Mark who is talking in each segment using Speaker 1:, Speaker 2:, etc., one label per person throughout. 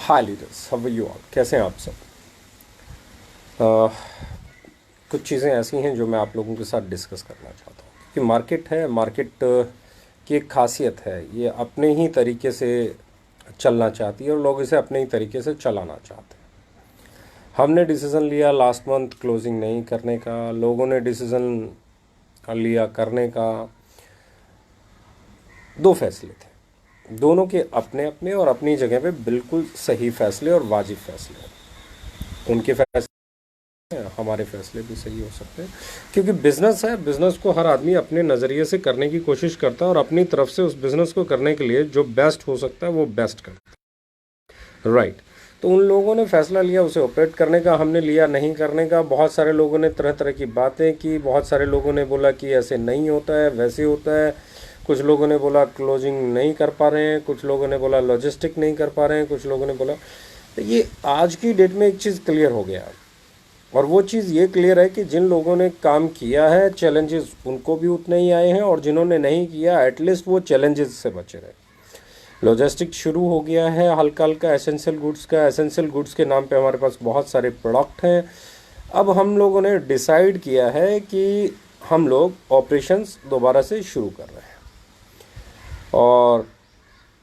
Speaker 1: Hi leaders, how are you all? कैसे हैं आप सब? अह, कुछ चीज़ें ऐसी हैं जो मैं आप लोगों के साथ डिस्कस करना चाहता हूँ क्योंकि मार्केट है। मार्केट की एक खासियत है, ये अपने ही तरीके से चलना चाहती है और लोग इसे अपने ही तरीके से चलाना चाहते हैं। हमने डिसीज़न लिया लास्ट मंथ क्लोजिंग नहीं करने का, लोगों ने डिसीज़न लिया करने का। दो फैसले थे, दोनों के अपने अपने और अपनी जगह पे बिल्कुल सही फैसले और वाजिब फैसले हैं। उनके फैसले, हमारे फैसले भी सही हो सकते हैं क्योंकि बिजनेस है। बिजनेस को हर आदमी अपने नज़रिए से करने की कोशिश करता है और अपनी तरफ से उस बिजनेस को करने के लिए जो बेस्ट हो सकता है वो बेस्ट करता है, राइट। तो उन लोगों ने फैसला लिया उसे ऑपरेट करने का, हमने लिया नहीं करने का। बहुत सारे लोगों ने तरह तरह की बातें की, बहुत सारे लोगों ने बोला कि ऐसे नहीं होता है, वैसे होता है। कुछ लोगों ने बोला क्लोजिंग नहीं कर पा रहे हैं, कुछ लोगों ने बोला लॉजिस्टिक नहीं कर पा रहे हैं, कुछ लोगों ने बोला। तो ये आज की डेट में एक चीज़ क्लियर हो गया, और वो चीज़ ये क्लियर है कि जिन लोगों ने काम किया है चैलेंजेस उनको भी उतने ही आए हैं, और जिन्होंने नहीं किया एटलीस्ट वो चैलेंजेस से बचे रहे। लॉजिस्टिक शुरू हो गया है हल्का हल्का, एसेंशियल गुड्स का। एसेंशियल गुड्स के नाम पे हमारे पास बहुत सारे प्रोडक्ट हैं। अब हम लोगों ने डिसाइड किया है कि हम लोग ऑपरेशंस दोबारा से शुरू कर रहे हैं, और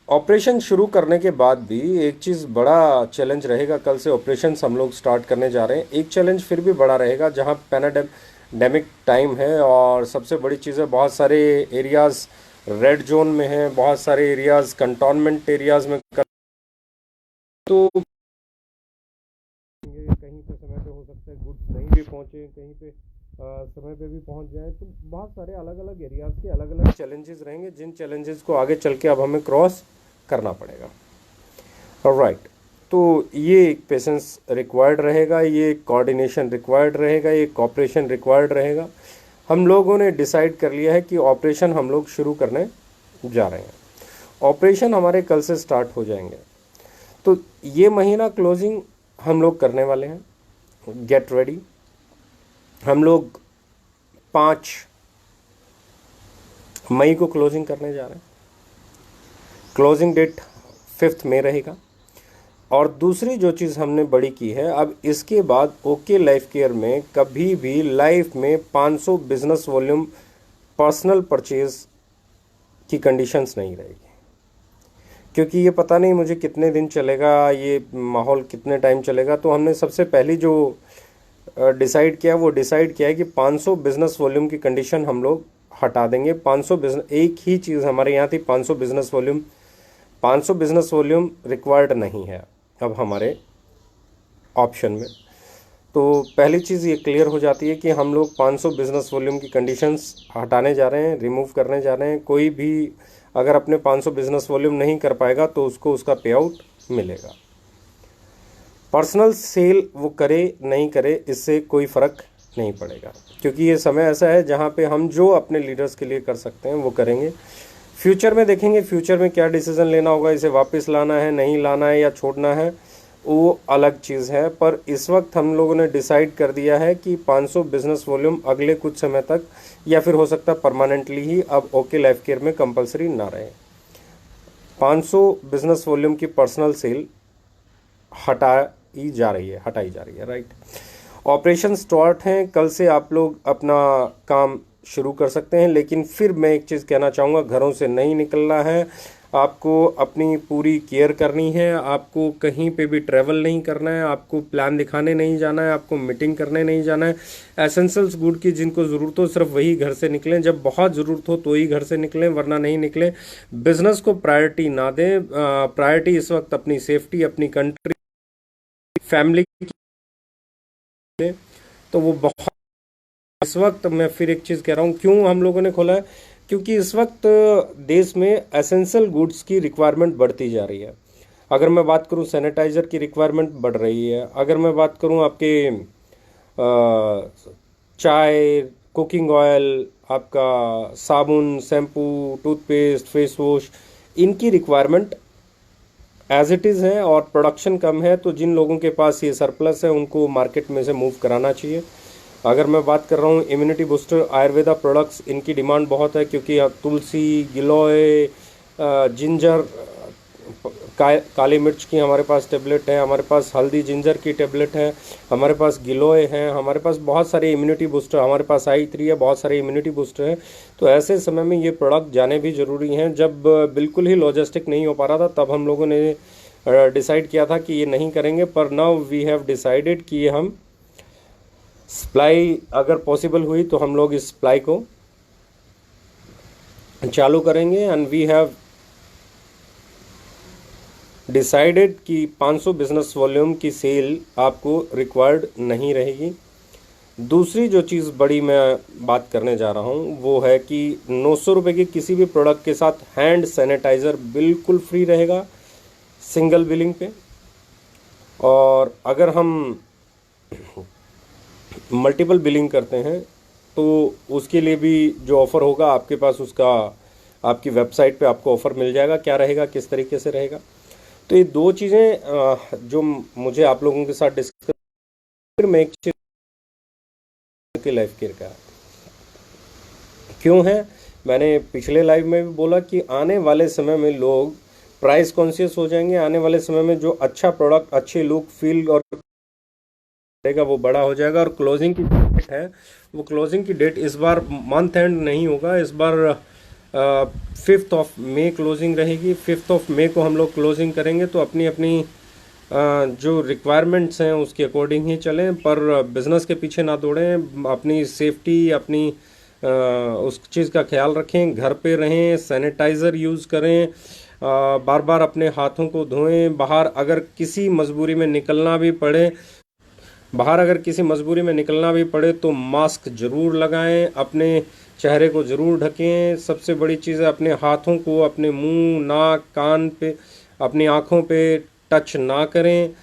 Speaker 1: ऑपरेशन शुरू करने के बाद भी एक चीज़ बड़ा चैलेंज रहेगा। कल से ऑपरेशंस हम लोग स्टार्ट करने जा रहे हैं। एक चैलेंज फिर भी बड़ा रहेगा, जहां पैनाडेमिक टाइम है और सबसे बड़ी चीज़ है बहुत सारे एरियाज़ रेड जोन में हैं, बहुत सारे एरियाज़ कंटोनमेंट एरियाज़ में तो कहीं पे समय पे हो सकता है गुड्स नहीं भी पहुंचे, कहीं पे समय पे भी पहुंच जाए। तो बहुत सारे अलग अलग एरियाज़ के अलग अलग चैलेंजेस रहेंगे, जिन चैलेंजेस को आगे चल के अब हमें क्रॉस करना पड़ेगा, राइट। तो ये एक पेशेंस रिक्वायर्ड रहेगा, ये कोऑर्डिनेशन रिक्वायर्ड रहेगा, ये कॉपरेशन रिक्वायर्ड रहेगा। हम लोगों ने डिसाइड कर लिया है कि ऑपरेशन हम लोग शुरू करने जा रहे हैं। ऑपरेशन हमारे कल से स्टार्ट हो जाएंगे। तो ये महीना क्लोजिंग हम लोग करने वाले हैं। Get ready. हम लोग 5 मई को क्लोजिंग करने जा रहे हैं। क्लोजिंग डेट 5 मई रहेगा। और दूसरी जो चीज़ हमने बड़ी की है, अब इसके बाद ओके लाइफ केयर में कभी भी लाइफ में 500 बिजनेस वॉल्यूम पर्सनल परचेज की कंडीशंस नहीं रहेगी, क्योंकि ये पता नहीं मुझे कितने दिन चलेगा, ये माहौल कितने टाइम चलेगा। तो हमने सबसे पहली जो डिसाइड किया वो डिसाइड किया है कि 500 बिजनेस वॉल्यूम की कंडीशन हम लोग हटा देंगे। 500 बिजनेस, एक ही चीज़ हमारे यहाँ थी 500 business volume. 500 business volume required नहीं है अब हमारे ऑप्शन में। तो पहली चीज़ ये क्लियर हो जाती है कि हम लोग 500 बिजनेस वॉल्यूम की कंडीशंस हटाने जा रहे हैं, रिमूव करने जा रहे हैं। कोई भी अगर अपने 500 बिजनेस वॉल्यूम नहीं कर पाएगा तो उसको उसका पे आउट मिलेगा। पर्सनल सेल वो करे नहीं करे इससे कोई फ़र्क नहीं पड़ेगा, क्योंकि ये समय ऐसा है जहाँ पे हम जो अपने लीडर्स के लिए कर सकते हैं वो करेंगे। फ्यूचर में देखेंगे, फ्यूचर में क्या डिसीज़न लेना होगा, इसे वापस लाना है, नहीं लाना है या छोड़ना है, वो अलग चीज़ है। पर इस वक्त हम लोगों ने डिसाइड कर दिया है कि 500 बिजनेस वॉल्यूम अगले कुछ समय तक, या फिर हो सकता है परमानेंटली ही, अब ओके लाइफ केयर में कंपलसरी ना रहे। 500 बिजनेस वॉल्यूम की पर्सनल सेल हटाई जा रही है, राइट। ऑपरेशन स्टार्ट हैं, कल से आप लोग अपना काम शुरू कर सकते हैं। लेकिन फिर मैं एक चीज़ कहना चाहूँगा, घरों से नहीं निकलना है, आपको अपनी पूरी केयर करनी है। आपको कहीं पे भी ट्रैवल नहीं करना है, आपको प्लान दिखाने नहीं जाना है, आपको मीटिंग करने नहीं जाना है। एसेंशियल्स गुड की जिनको ज़रूरत हो सिर्फ वही घर से निकलें, जब बहुत ज़रूरत हो तो ही घर से निकलें, वरना नहीं निकलें। बिजनेस को प्रायोरिटी ना दें। प्रायोरिटी इस वक्त अपनी सेफ्टी, अपनी कंट्री, फैमिली की। तो वो बहुत, इस वक्त मैं फिर एक चीज़ कह रहा हूँ, क्यों हम लोगों ने खोला है, क्योंकि इस वक्त देश में एसेंशियल गुड्स की रिक्वायरमेंट बढ़ती जा रही है। अगर मैं बात करूँ सैनिटाइज़र की रिक्वायरमेंट बढ़ रही है, अगर मैं बात करूँ आपके चाय, कुकिंग ऑयल, आपका साबुन, शैम्पू, टूथपेस्ट, फेस वॉश, इनकी रिक्वायरमेंट एज इट इज़ है और प्रोडक्शन कम है। तो जिन लोगों के पास ये सरप्लस है उनको मार्केट में से मूव कराना चाहिए। अगर मैं बात कर रहा हूँ इम्यूनिटी बूस्टर आयुर्वेदा प्रोडक्ट्स, इनकी डिमांड बहुत है, क्योंकि अब तुलसी, गिलोय, जिंजर, काली मिर्च की हमारे पास टेबलेट है, हमारे पास हल्दी जिंजर की टेबलेट है, हमारे पास गिलोय हैं, हमारे पास बहुत सारे इम्यूनिटी बूस्टर, हमारे पास i3 है, बहुत सारे इम्यूनिटी बूस्टर हैं। तो ऐसे समय में ये प्रोडक्ट जाने भी ज़रूरी हैं। जब बिल्कुल ही लॉजिस्टिक नहीं हो पा रहा था तब हम लोगों ने डिसाइड किया था कि ये नहीं करेंगे, पर नाउ वी हैव डिसाइडेड कि ये हम सप्लाई अगर पॉसिबल हुई तो हम लोग इस सप्लाई को चालू करेंगे। एंड वी हैव डिसाइडेड कि 500 बिजनेस वॉल्यूम की सेल आपको रिक्वायर्ड नहीं रहेगी। दूसरी जो चीज़ बड़ी मैं बात करने जा रहा हूँ वो है कि 900 रुपये की किसी भी प्रोडक्ट के साथ हैंड सैनिटाइज़र बिल्कुल फ्री रहेगा सिंगल बिलिंग पे। और अगर हम मल्टीपल बिलिंग करते हैं तो उसके लिए भी जो ऑफ़र होगा आपके पास, उसका आपकी वेबसाइट पे आपको ऑफ़र मिल जाएगा। क्या रहेगा, किस तरीके से रहेगा, तो ये दो चीज़ें जो मुझे आप लोगों के साथ डिस्कस। फिर मैं एक चीज़ की लाइफ केयर का क्यों है, मैंने पिछले लाइव में भी बोला कि आने वाले समय में लोग प्राइस कॉन्शियस हो जाएंगे। आने वाले समय में जो अच्छा प्रोडक्ट, अच्छी लुक, फील और रहेगा वो बड़ा हो जाएगा। और क्लोजिंग की डेट है, वो क्लोजिंग की डेट इस बार मंथ एंड नहीं होगा, इस बार 5th ऑफ मे क्लोजिंग रहेगी। 5th ऑफ मे को हम लोग क्लोजिंग करेंगे। तो अपनी अपनी जो रिक्वायरमेंट्स हैं उसके अकॉर्डिंग ही चलें, पर बिज़नेस के पीछे ना दौड़ें। अपनी सेफ्टी, अपनी उस चीज़ का ख्याल रखें, घर पे रहें, सैनिटाइज़र यूज़ करें, बार बार अपने हाथों को धोएं। अगर किसी मजबूरी में निकलना भी पड़े तो मास्क ज़रूर लगाएं, अपने चेहरे को ज़रूर ढकें। सबसे बड़ी चीज़ है अपने हाथों को अपने मुंह, नाक, कान पे, अपनी आँखों पे टच ना करें,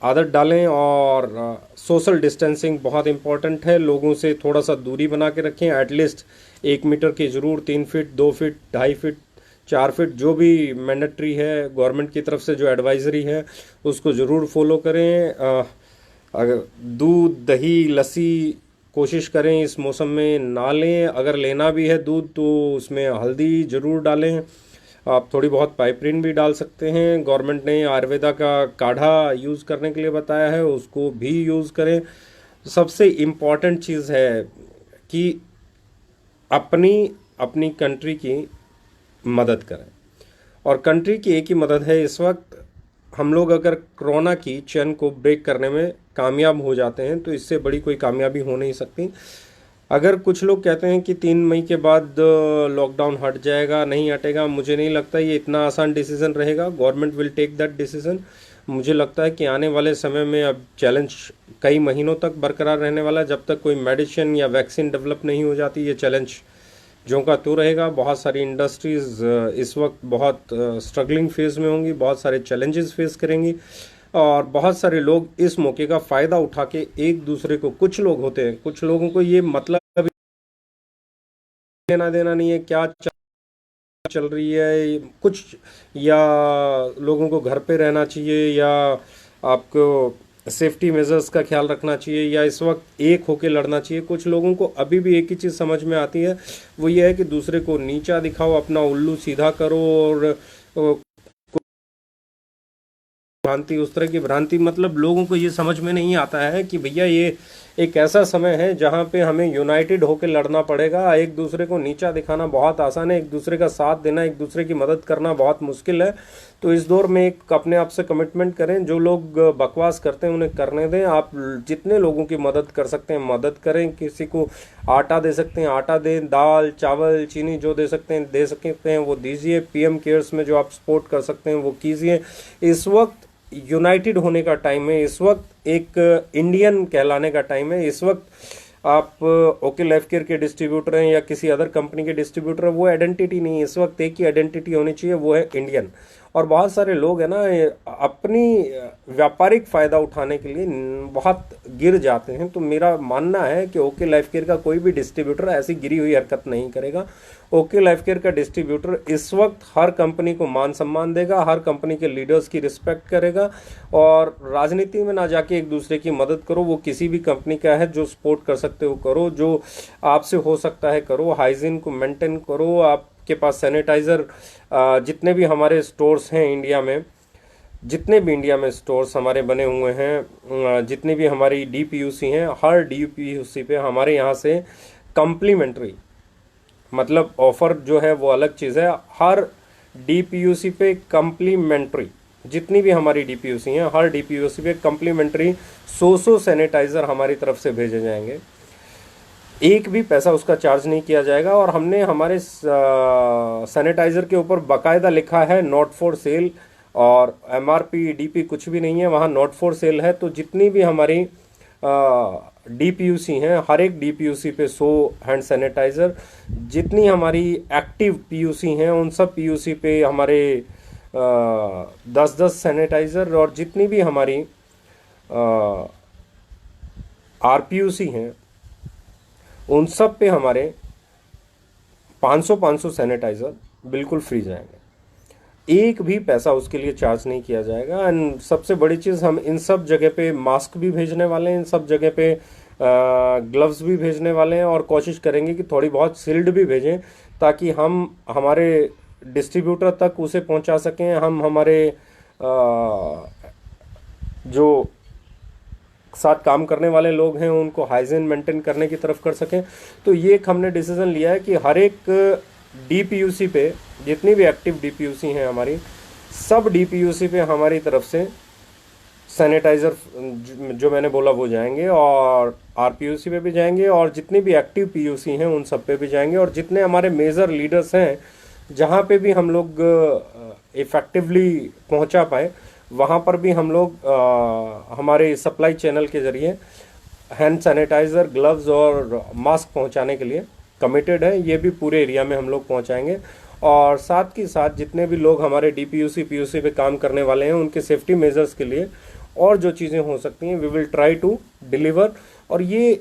Speaker 1: आदत डालें। और सोशल डिस्टेंसिंग बहुत इम्पॉर्टेंट है, लोगों से थोड़ा सा दूरी बना के रखें, एटलीस्ट 1 मीटर की ज़रूर, 3 फीट, 2 फीट, 2.5 फीट, 4 फीट, जो भी मैंडेटरी है गवर्नमेंट की तरफ से जो एडवाइजरी है उसको ज़रूर फॉलो करें। अगर दूध, दही, लस्सी कोशिश करें इस मौसम में ना लें। अगर लेना भी है दूध तो उसमें हल्दी ज़रूर डालें। आप थोड़ी बहुत पाइपरीन भी डाल सकते हैं। गवर्नमेंट ने आयुर्वेदा का काढ़ा यूज़ करने के लिए बताया है, उसको भी यूज़ करें। सबसे इम्पॉर्टेंट चीज़ है कि अपनी अपनी कंट्री की मदद करें। और कंट्री की एक ही मदद है इस वक्त, हम लोग अगर कोरोना की चेन को ब्रेक करने में कामयाब हो जाते हैं तो इससे बड़ी कोई कामयाबी हो नहीं सकती। अगर कुछ लोग कहते हैं कि 3 मई के बाद लॉकडाउन हट जाएगा, नहीं हटेगा, मुझे नहीं लगता ये इतना आसान डिसीज़न रहेगा। Government will take that decision. मुझे लगता है कि आने वाले समय में अब चैलेंज कई महीनों तक बरकरार रहने वाला है। जब तक कोई मेडिसिन या वैक्सीन डेवलप नहीं हो जाती ये चैलेंज जो का तो रहेगा। बहुत सारी इंडस्ट्रीज़ इस वक्त बहुत स्ट्रगलिंग फेज़ में होंगी, बहुत सारे चैलेंजेस फेस करेंगी। और बहुत सारे लोग इस मौके का फ़ायदा उठा के एक दूसरे को, कुछ लोग होते हैं, कुछ लोगों को ये मतलब लेना देना नहीं है क्या चल रही है कुछ, या लोगों को घर पे रहना चाहिए, या आपको सेफ्टी मेजर्स का ख्याल रखना चाहिए, या इस वक्त एक होके लड़ना चाहिए। कुछ लोगों को अभी भी एक ही चीज़ समझ में आती है, वो ये है कि दूसरे को नीचा दिखाओ, अपना उल्लू सीधा करो। और भ्रांति, उस तरह की भ्रांति, मतलब लोगों को ये समझ में नहीं आता है कि भैया ये एक ऐसा समय है जहाँ पे हमें यूनाइटेड होकर लड़ना पड़ेगा। एक दूसरे को नीचा दिखाना बहुत आसान है, एक दूसरे का साथ देना, एक दूसरे की मदद करना बहुत मुश्किल है। तो इस दौर में एक अपने आप से कमिटमेंट करें। जो लोग बकवास करते हैं उन्हें करने दें। आप जितने लोगों की मदद कर सकते हैं मदद करें। किसी को आटा दे सकते हैं आटा दें, दाल, चावल, चीनी जो दे सकते हैं वो दीजिए। पीएम केयर्स में जो आप सपोर्ट कर सकते हैं वो कीजिए। इस वक्त यूनाइटेड होने का टाइम है, इस वक्त एक इंडियन कहलाने का टाइम है। इस वक्त आप ओके लाइफ केयर के डिस्ट्रीब्यूटर हैं या किसी अदर कंपनी के डिस्ट्रीब्यूटर हैं, वो आइडेंटिटी नहीं है। इस वक्त एक ही आइडेंटिटी होनी चाहिए, वो है इंडियन। और बहुत सारे लोग हैं ना अपनी व्यापारिक फ़ायदा उठाने के लिए बहुत गिर जाते हैं। तो मेरा मानना है कि ओके लाइफ केयर का कोई भी डिस्ट्रीब्यूटर ऐसी गिरी हुई हरकत नहीं करेगा। ओके लाइफ केयर का डिस्ट्रीब्यूटर इस वक्त हर कंपनी को मान सम्मान देगा, हर कंपनी के लीडर्स की रिस्पेक्ट करेगा। और राजनीति में ना जाके एक दूसरे की मदद करो। वो किसी भी कंपनी का है, जो सपोर्ट कर सकते हो करो, जो आपसे हो सकता है करो, हाइजीन को मेंटेन करो। आप आपके पास सैनिटाइज़र जितने भी हमारे स्टोर्स हैं इंडिया में, जितने भी इंडिया में स्टोर्स हमारे बने हुए हैं, जितनी भी हमारी डीपीयूसी हैं, हर डीपीयूसी पे हमारे यहाँ से कम्प्लीमेंट्री, मतलब ऑफर जो है वो अलग चीज़ है, हर डीपीयूसी पे कम्प्लीमेंट्री, जितनी भी हमारी डीपीयूसी हैं हर डीपीयूसी पे कम्प्लीमेंट्री 100 सैनिटाइज़र हमारी तरफ से भेजे जाएंगे। एक भी पैसा उसका चार्ज नहीं किया जाएगा। और हमने हमारे सैनिटाइज़र के ऊपर बाकायदा लिखा है नॉट फॉर सेल, और एमआरपी डीपी कुछ भी नहीं है, वहाँ नॉट फॉर सेल है। तो जितनी भी हमारी डीपीयूसी हैं, हर एक डीपीयूसी पे 100 हैंड सैनिटाइज़र, जितनी हमारी एक्टिव पीयूसी हैं उन सब पीयूसी पे हमारे 10-10 सैनिटाइज़र, और जितनी भी हमारी आरपीयूसी हैं उन सब पे हमारे 500-500 सैनिटाइज़र बिल्कुल फ्री जाएंगे। एक भी पैसा उसके लिए चार्ज नहीं किया जाएगा। एंड सबसे बड़ी चीज़, हम इन सब जगह पे मास्क भी भेजने वाले हैं, इन सब जगह पे ग्लव्स भी भेजने वाले हैं, और कोशिश करेंगे कि थोड़ी बहुत शील्ड भी भेजें ताकि हम हमारे डिस्ट्रीब्यूटर तक उसे पहुंचा सकें। हम हमारे जो साथ काम करने वाले लोग हैं उनको हाइजीन मेंटेन करने की तरफ कर सकें। तो ये एक हमने डिसीजन लिया है कि हर एक डीपीयूसी पे, जितनी भी एक्टिव डीपीयूसी हैं हमारी, सब डीपीयूसी पे हमारी तरफ से सैनिटाइज़र जो मैंने बोला वो जाएंगे, और आरपीयूसी पे भी जाएंगे, और जितनी भी एक्टिव पीयूसी हैं उन सब पे भी जाएंगे। और जितने हमारे मेजर लीडर्स हैं जहाँ पे भी हम लोग इफ़ेक्टिवली पहुँचा पाए, वहाँ पर भी हम लोग हमारे सप्लाई चैनल के ज़रिए हैंड सैनिटाइज़र, ग्लव्स और मास्क पहुँचाने के लिए कमिटेड है। ये भी पूरे एरिया में हम लोग पहुँचाएंगे। और साथ के साथ जितने भी लोग हमारे डीपीयूसी पीयूसी पे काम करने वाले हैं उनके सेफ्टी मेजर्स के लिए और जो चीज़ें हो सकती हैं we will try to deliver. और ये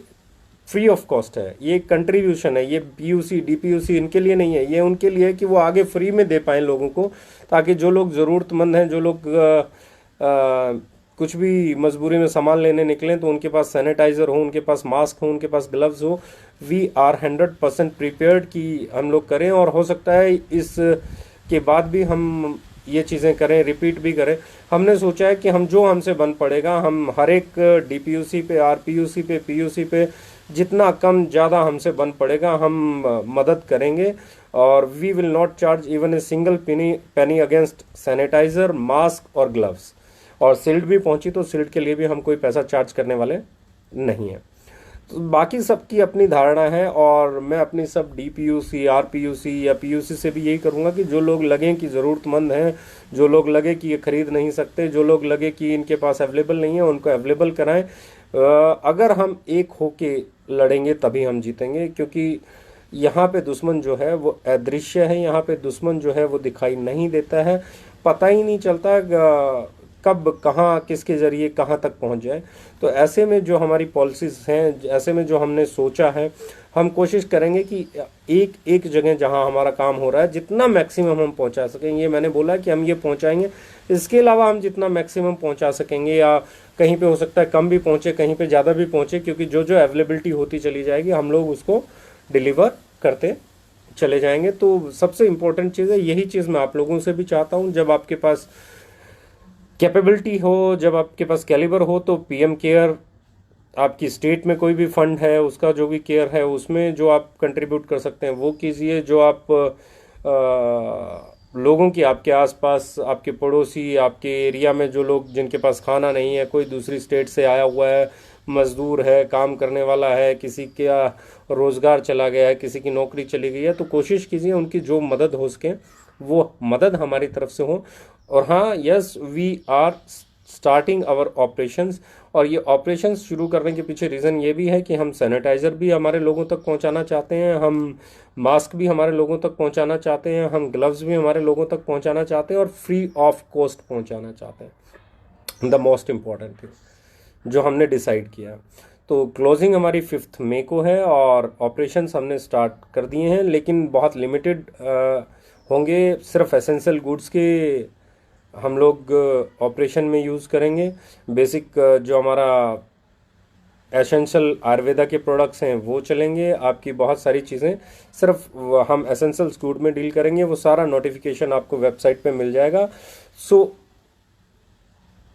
Speaker 1: फ्री ऑफ कॉस्ट है, ये कंट्रीब्यूशन है, ये पीयूसी डीपीयूसी इनके लिए नहीं है, ये उनके लिए है कि वो आगे फ्री में दे पाएँ लोगों को, ताकि जो लोग ज़रूरतमंद हैं, जो लोग कुछ भी मजबूरी में सामान लेने निकलें तो उनके पास सैनिटाइज़र हो, उनके पास मास्क हो, उनके पास ग्लव्स हो। वी आर 100% प्रिपेयर्ड कि हम लोग करें, और हो सकता है इस के बाद भी हम ये चीज़ें करें, रिपीट भी करें। हमने सोचा है कि हम जो हमसे बन पड़ेगा, हम हर एक डीपीयूसी पे, आरपीयूसी पे, पीयूसी पे जितना कम ज़्यादा हमसे बन पड़ेगा हम मदद करेंगे। और we will not charge even a single penny against sanitizer, mask और ग्लव्स। और शील्ड भी पहुंची तो शील्ड के लिए भी हम कोई पैसा चार्ज करने वाले नहीं हैं। तो बाकी सबकी अपनी धारणा है, और मैं अपनी सब डीपीयूसी, आरपीयूसी या पीयूसी से भी यही करूंगा कि जो लोग लगें कि ज़रूरतमंद हैं, जो लोग लगे कि ये खरीद नहीं सकते, जो लोग लगे कि इनके पास अवेलेबल नहीं है, उनको अवेलेबल कराएं। अगर हम एक होके लड़ेंगे तभी हम जीतेंगे, क्योंकि यहाँ पे दुश्मन जो है वो अदृश्य है, यहाँ पे दुश्मन जो है वो दिखाई नहीं देता है, पता ही नहीं चलता कब कहाँ किसके ज़रिए कहाँ तक पहुँच जाए। तो ऐसे में जो हमारी पॉलिसीज़ हैं, ऐसे में जो हमने सोचा है, हम कोशिश करेंगे कि एक एक जगह जहाँ हमारा काम हो रहा है जितना मैक्सिमम हम पहुँचा सकेंगे। ये मैंने बोला कि हम ये पहुँचाएंगे, इसके अलावा हम जितना मैक्सिमम पहुँचा सकेंगे, या कहीं पे हो सकता है कम भी पहुँचे, कहीं पे ज़्यादा भी पहुँचे, क्योंकि जो जो अवेलेबिलिटी होती चली जाएगी हम लोग उसको डिलीवर करते चले जाएंगे। तो सबसे इम्पोर्टेंट चीज़ है, यही चीज़ मैं आप लोगों से भी चाहता हूँ। जब आपके पास कैपेबिलिटी हो, जब आपके पास कैलिबर हो, तो पीएम केयर, आपकी स्टेट में कोई भी फंड है उसका जो भी केयर है उसमें जो आप कंट्रीब्यूट कर सकते हैं वो कीजिए। जो आप लोगों की, आपके आसपास, आपके पड़ोसी, आपके एरिया में जो लोग जिनके पास खाना नहीं है, कोई दूसरी स्टेट से आया हुआ है, मज़दूर है, काम करने वाला है, किसी का रोज़गार चला गया है, किसी की नौकरी चली गई है, तो कोशिश कीजिए उनकी जो मदद हो सके वो मदद हमारी तरफ से हो। और हाँ, yes, we are starting our operations. और ये ऑपरेशंस शुरू करने के पीछे रीज़न ये भी है कि हम सैनिटाइज़र भी हमारे लोगों तक पहुंचाना चाहते हैं, हम मास्क भी हमारे लोगों तक पहुंचाना चाहते हैं, हम ग्लव्स भी हमारे लोगों तक पहुंचाना चाहते हैं, और फ्री ऑफ कॉस्ट पहुंचाना चाहते हैं। द मोस्ट इम्पॉर्टेंट थिंग जो हमने डिसाइड किया। तो क्लोजिंग हमारी 5 मई को है, और ऑपरेशंस हमने स्टार्ट कर दिए हैं, लेकिन बहुत लिमिटेड होंगे। सिर्फ एसेंशियल गुड्स के हम लोग ऑपरेशन में यूज़ करेंगे। बेसिक जो हमारा एसेंशियल आयुर्वेदा के प्रोडक्ट्स हैं वो चलेंगे, आपकी बहुत सारी चीज़ें सिर्फ हम एसेंशियल गुड में डील करेंगे, वो सारा नोटिफिकेशन आपको वेबसाइट पे मिल जाएगा। सो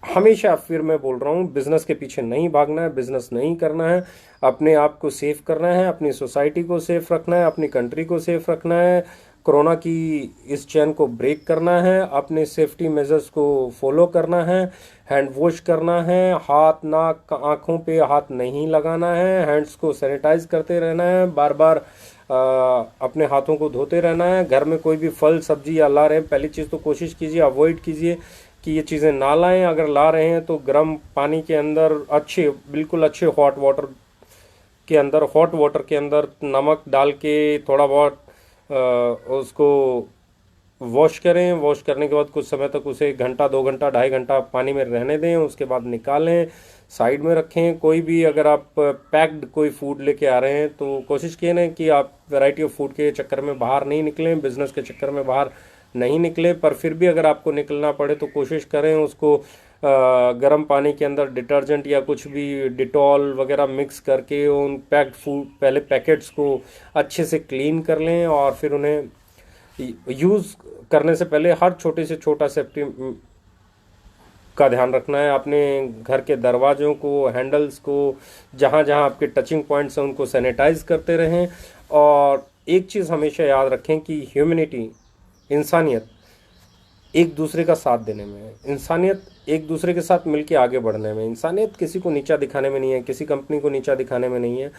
Speaker 1: हमेशा फिर मैं बोल रहा हूँ, बिजनेस के पीछे नहीं भागना है, बिजनेस नहीं करना है, अपने आप को सेफ करना है, अपनी सोसाइटी को सेफ रखना है, अपनी कंट्री को सेफ रखना है, कोरोना की इस चैन को ब्रेक करना है, अपने सेफ्टी मेजर्स को फॉलो करना है, हैंड वॉश करना है, हाथ नाक आँखों पे हाथ नहीं लगाना है, हैंड्स को सैनिटाइज करते रहना है, बार बार अपने हाथों को धोते रहना है। घर में कोई भी फल सब्जी या ला रहे हैं, पहली चीज़ तो कोशिश कीजिए, अवॉइड कीजिए कि ये चीज़ें ना लाएं। अगर ला रहे हैं तो गर्म पानी के अंदर अच्छे, बिल्कुल अच्छे हॉट वाटर के अंदर नमक डाल के थोड़ा बहुत उसको वॉश करें। वॉश करने के बाद कुछ समय तक उसे 1 घंटा 2 घंटा 2.5 घंटा पानी में रहने दें, उसके बाद निकालें, साइड में रखें। कोई भी अगर आप पैक्ड कोई फूड लेके आ रहे हैं तो कोशिश किए ना कि आप वैरायटी ऑफ फूड के चक्कर में बाहर नहीं निकलें, बिजनेस के चक्कर में बाहर नहीं निकले। पर फिर भी अगर आपको निकलना पड़े तो कोशिश करें उसको गर्म पानी के अंदर डिटर्जेंट या कुछ भी डिटॉल वगैरह मिक्स करके उन पैक्ड फूड पहले पैकेट्स को अच्छे से क्लीन कर लें, और फिर उन्हें यूज़ करने से पहले हर छोटे से छोटा सेफ्टी का ध्यान रखना है। अपने घर के दरवाज़ों को, हैंडल्स को, जहाँ जहाँ आपके टचिंग पॉइंट्स हैं उनको सैनिटाइज करते रहें। और एक चीज़ हमेशा याद रखें कि ह्यूमैनिटी, इंसानियत एक दूसरे का साथ देने में है, इंसानियत एक दूसरे के साथ मिलके आगे बढ़ने में, इंसानियत किसी को नीचा दिखाने में नहीं है, किसी कंपनी को नीचा दिखाने में नहीं है।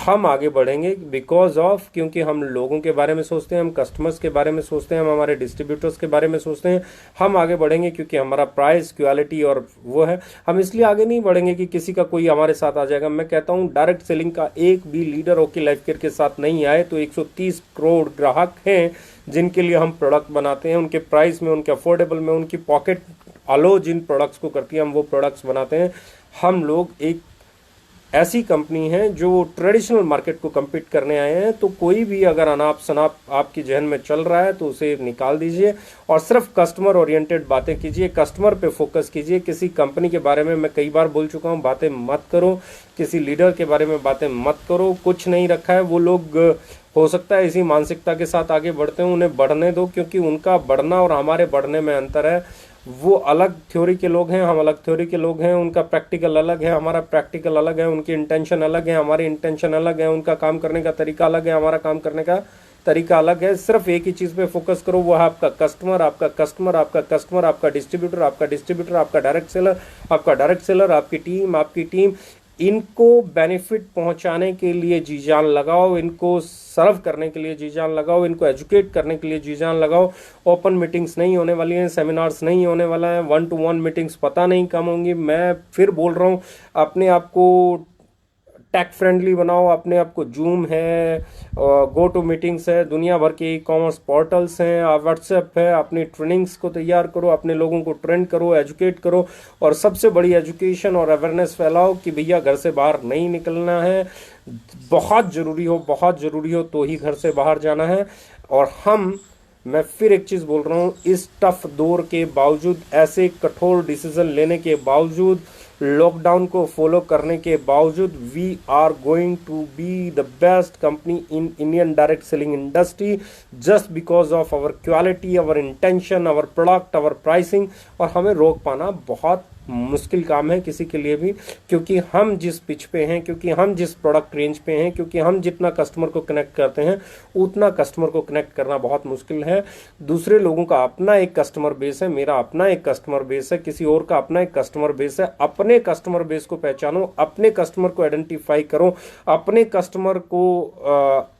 Speaker 1: हम आगे बढ़ेंगे बिकॉज ऑफ, क्योंकि हम लोगों के बारे में सोचते हैं, हम कस्टमर्स के बारे में सोचते हैं, हम हमारे डिस्ट्रीब्यूटर्स के बारे में सोचते हैं। हम आगे बढ़ेंगे क्योंकि हमारा प्राइस, क्वालिटी और वो है। हम इसलिए आगे नहीं बढ़ेंगे कि किसी का कोई हमारे साथ आ जाएगा। मैं कहता हूँ डायरेक्ट सेलिंग का एक भी लीडर ओके लाइफ केयर के साथ नहीं आए तो 130 करोड़ ग्राहक हैं जिनके लिए हम प्रोडक्ट बनाते हैं, उनके प्राइस में, उनके अफोर्डेबल में, उनकी पॉकेट अलो जिन प्रोडक्ट्स को करती है, हम वो प्रोडक्ट्स बनाते हैं। हम लोग एक ऐसी कंपनी है जो ट्रेडिशनल मार्केट को कम्पीट करने आए हैं। तो कोई भी अगर अनाप शनाप आपकी जहन में चल रहा है तो उसे निकाल दीजिए और सिर्फ कस्टमर ओरिएंटेड बातें कीजिए, कस्टमर पे फोकस कीजिए। किसी कंपनी के बारे में मैं कई बार बोल चुका हूँ, बातें मत करो, किसी लीडर के बारे में बातें मत करो। कुछ नहीं रखा है, वो लोग हो सकता है इसी मानसिकता के साथ आगे बढ़ते हैं, उन्हें बढ़ने दो, क्योंकि उनका बढ़ना और हमारे बढ़ने में अंतर है। वो अलग थ्योरी के लोग हैं, हम अलग थ्योरी के लोग हैं। उनका प्रैक्टिकल अलग है, हमारा प्रैक्टिकल अलग है। उनकी इंटेंशन अलग है, हमारी इंटेंशन अलग है। उनका काम करने का तरीका अलग है, हमारा काम करने का तरीका अलग है। सिर्फ एक ही चीज़ पे फोकस करो, वो है आपका कस्टमर, आपका कस्टमर, आपका कस्टमर, आपका डिस्ट्रीब्यूटर, आपका डिस्ट्रीब्यूटर, आपका डायरेक्ट सेलर, आपका डायरेक्ट सेलर, आपकी टीम, आपकी टीम। इनको बेनिफिट पहुंचाने के लिए जी जान लगाओ, इनको सर्व करने के लिए जी जान लगाओ, इनको एजुकेट करने के लिए जी जान लगाओ। ओपन मीटिंग्स नहीं होने वाली हैं, सेमिनार्स नहीं होने वाला है, 1-to-1 मीटिंग्स पता नहीं कम होंगी। मैं फिर बोल रहा हूँ, अपने आप को टेक फ्रेंडली बनाओ, अपने आप को। जूम है, गो टू मीटिंग्स है, दुनिया भर के ई कॉमर्स पोर्टल्स हैं, व्हाट्सएप है। अपनी ट्रेनिंग्स को तैयार करो, अपने लोगों को ट्रेन करो, एजुकेट करो। और सबसे बड़ी एजुकेशन और अवेयरनेस फैलाओ कि भैया घर से बाहर नहीं निकलना है, बहुत ज़रूरी हो तो ही घर से बाहर जाना है। और मैं फिर एक चीज़ बोल रहा हूँ, इस टफ दौर के बावजूद, ऐसे कठोर डिसीजन लेने के बावजूद, लॉकडाउन को फॉलो करने के बावजूद, we are going to be the best company in Indian direct selling industry just because of our quality, our intention, our product, our pricing. और हमें रोक पाना बहुत मुश्किल काम है किसी के लिए भी, क्योंकि हम जिस पिच पे हैं, क्योंकि हम जिस प्रोडक्ट रेंज पे हैं, क्योंकि हम जितना कस्टमर को कनेक्ट करते हैं उतना कस्टमर को कनेक्ट करना बहुत मुश्किल है। दूसरे लोगों का अपना एक कस्टमर बेस है, मेरा अपना एक कस्टमर बेस है, किसी और का अपना एक कस्टमर बेस है। अपने कस्टमर बेस को पहचानो, अपने कस्टमर को आइडेंटिफाई करो, अपने कस्टमर को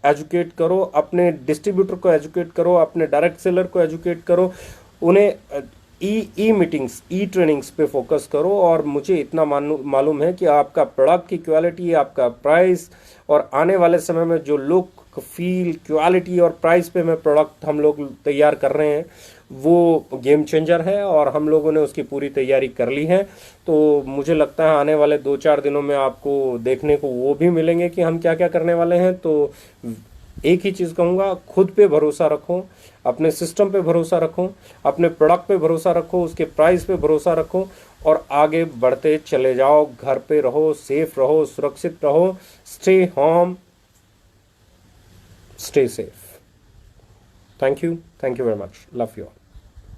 Speaker 1: एजुकेट करो, अपने डिस्ट्रीब्यूटर को एजुकेट करो, अपने डायरेक्ट सेलर को एजुकेट करो, उन्हें ई मीटिंग्स, ई ट्रेनिंग्स पे फोकस करो। और मुझे इतना मालूम है कि आपका प्रोडक्ट की क्वालिटी, आपका प्राइस, और आने वाले समय में जो लुक, फील, क्वालिटी और प्राइस पे मैं प्रोडक्ट हम लोग तैयार कर रहे हैं, वो गेम चेंजर है और हम लोगों ने उसकी पूरी तैयारी कर ली है। तो मुझे लगता है आने वाले 2-4 दिनों में आपको देखने को वो भी मिलेंगे कि हम क्या क्या करने वाले हैं। तो एक ही चीज़ कहूँगा, खुद पे भरोसा रखो, अपने सिस्टम पे भरोसा रखो, अपने प्रोडक्ट पे भरोसा रखो, उसके प्राइस पे भरोसा रखो और आगे बढ़ते चले जाओ। घर पे रहो, सेफ रहो, सुरक्षित रहो। Stay home, stay safe. Thank you very much, love you all.